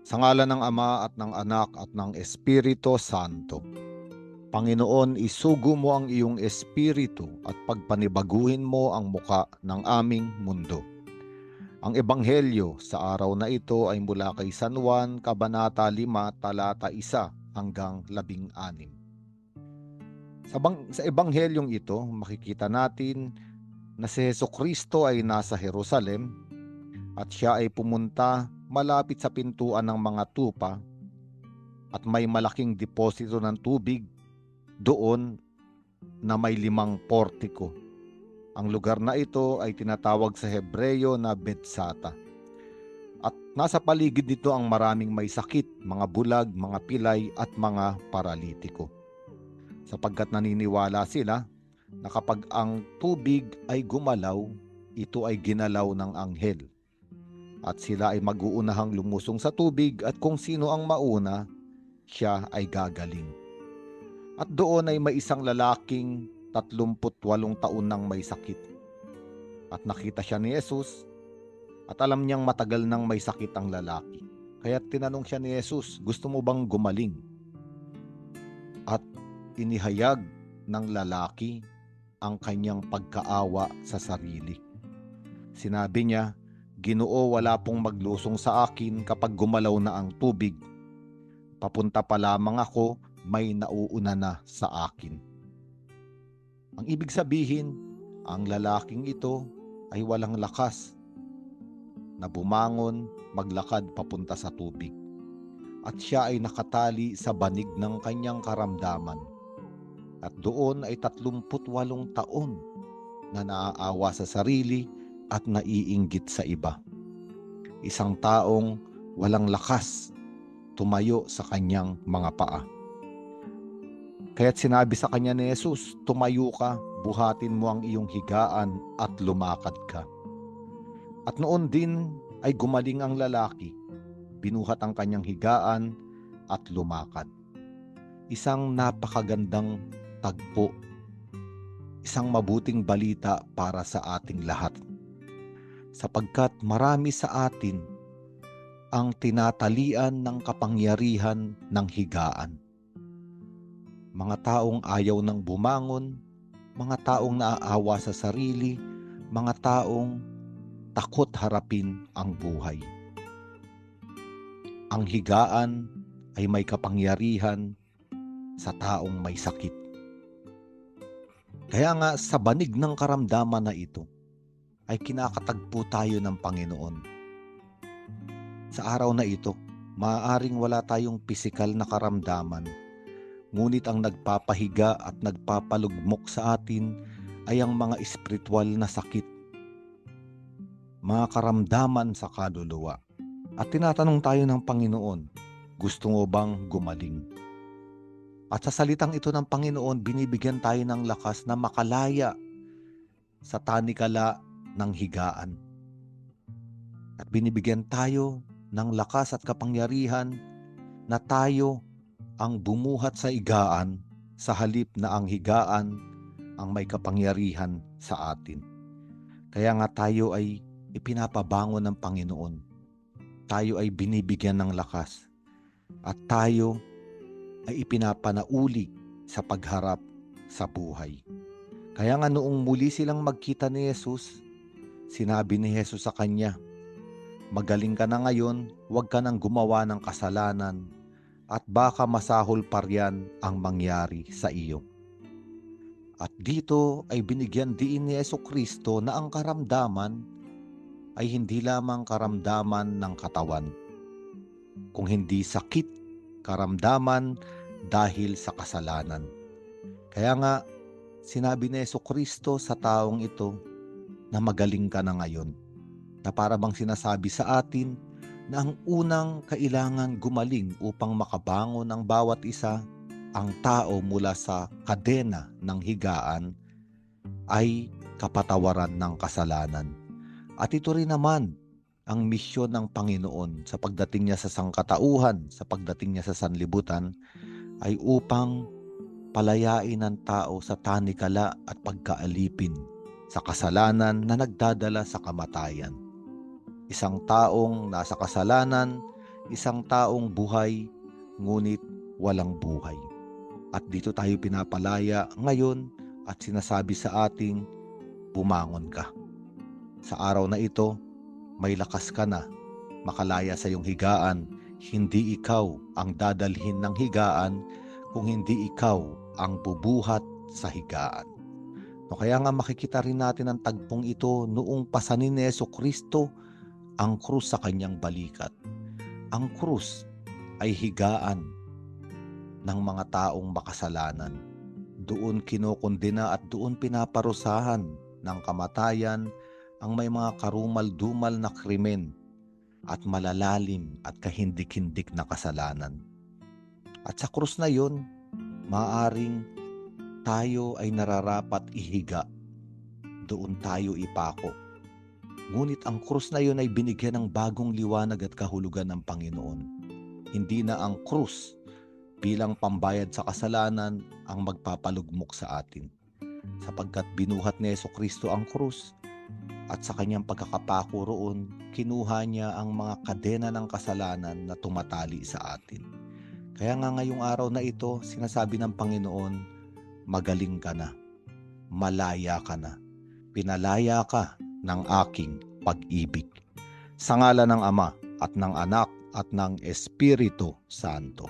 Sa ngalan ng Ama at ng Anak at ng Espiritu Santo. Panginoon, isugo mo ang iyong espiritu at pagpanibaguhin mo ang muka ng aming mundo. Ang ebanghelyo sa araw na ito ay mula kay San Juan, Kabanata 5, talata 1 hanggang 16. Sa ebanghelyong ito, makikita natin na si Jesucristo ay nasa Jerusalem at siya ay pumunta malapit sa pintuan ng mga tupa at may malaking deposito ng tubig doon na may 5 portiko. Ang lugar na ito ay tinatawag sa Hebreyo na Bethsata. At nasa paligid nito ang maraming may sakit, mga bulag, mga pilay at mga paralitiko. Sapagkat naniniwala sila na kapag ang tubig ay gumalaw, ito ay ginalaw ng anghel. At sila ay mag-uunahang lumusong sa tubig at kung sino ang mauna, siya ay gagaling. At doon ay may isang lalaking 38 taon nang may sakit. At nakita siya ni Jesus at alam niyang matagal nang may sakit ang lalaki. Kaya tinanong siya ni Jesus, gusto mo bang gumaling? At inihayag ng lalaki ang kanyang pagkaawa sa sarili. Sinabi niya, Ginoo, wala pong maglusong sa akin kapag gumalaw na ang tubig. Papunta pa lamang ako, may nauuna na sa akin. Ang ibig sabihin, ang lalaking ito ay walang lakas na bumangon, maglakad papunta sa tubig. At siya ay nakatali sa banig ng kanyang karamdaman. At doon ay 38 taon na naaawa sa sarili at naiinggit sa iba. Isang taong walang lakas tumayo sa kanyang mga paa. Kaya't sinabi sa kanya ni Jesus, tumayo ka, buhatin mo ang iyong higaan at lumakad ka. At noon din ay gumaling ang lalaki, binuhat ang kanyang higaan at lumakad. Isang napakagandang tagpo, isang mabuting balita para sa ating lahat. Sapagkat marami sa atin ang tinatalian ng kapangyarihan ng higaan. Mga taong ayaw nang bumangon, mga taong naaawa sa sarili, mga taong takot harapin ang buhay. Ang higaan ay may kapangyarihan sa taong may sakit. Kaya nga sa banig ng karamdaman na ito, ay kinakatagpo tayo ng Panginoon. Sa araw na ito, maaaring wala tayong pisikal na karamdaman, ngunit ang nagpapahiga at nagpapalugmok sa atin ay ang mga espiritual na sakit, mga karamdaman sa kaluluwa. At tinatanong tayo ng Panginoon, gusto mo bang gumaling? At sa salitang ito ng Panginoon, binibigyan tayo ng lakas na makalaya sa tanikala ng higaan. At binibigyan tayo ng lakas at kapangyarihan na tayo ang bumuhat sa higaan sa halip na ang higaan ang may kapangyarihan sa atin. Kaya nga tayo ay ipinapabangon ng Panginoon. Tayo ay binibigyan ng lakas at tayo ay ipinapanauli sa pagharap sa buhay. Kaya nga noong muli silang magkita ni Jesus, sinabi ni Jesus sa kanya, magaling ka na ngayon, huwag ka nang gumawa ng kasalanan at baka masahol pa riyan ang mangyari sa iyo. At dito ay binigyan din ni Jesucristo na ang karamdaman ay hindi lamang karamdaman ng katawan, kung hindi sakit, karamdaman dahil sa kasalanan. Kaya nga, sinabi ni Jesucristo sa taong ito na magaling ka na ngayon. Na para bang sinasabi sa atin na ang unang kailangan gumaling upang makabangon ang bawat isa, ang tao mula sa kadena ng higaan, ay kapatawaran ng kasalanan. At ito rin naman ang misyon ng Panginoon sa pagdating niya sa sangkatauhan, sa pagdating niya sa sanlibutan, ay upang palayain ang tao sa tanikala at pagkaalipin sa kasalanan na nagdadala sa kamatayan. Isang taong nasa kasalanan, isang taong buhay ngunit walang buhay. At dito tayo pinapalaya ngayon at sinasabi sa ating, bumangon ka. Sa araw na ito, may lakas ka na, makalaya sa iyong higaan. Hindi ikaw ang dadalhin ng higaan, kung hindi ikaw ang bubuhat sa higaan. No, kaya nga makikita rin natin ang tagpong ito noong pasanin ni Jesucristo ang krus sa kanyang balikat. Ang krus ay higaan ng mga taong makasalanan. Doon kinokondena at doon pinaparusahan ng kamatayan ang may mga karumal-dumal na krimen at malalalim at kahindik-hindik na kasalanan. At sa krus na yun, maaring tayo ay nararapat ihiga. Doon tayo ipako. Ngunit ang krus na yun ay binigyan ng bagong liwanag at kahulugan ng Panginoon. Hindi na ang krus bilang pambayad sa kasalanan ang magpapalugmok sa atin. Sapagkat binuhat ni Jesucristo ang krus, at sa kanyang pagkakapako roon, kinuha niya ang mga kadena ng kasalanan na tumatali sa atin. Kaya nga ngayong araw na ito, sinasabi ng Panginoon, magaling ka na, malaya ka na, pinalaya ka ng aking pag-ibig. Sa ngalan ng Ama at ng Anak at ng Espiritu Santo.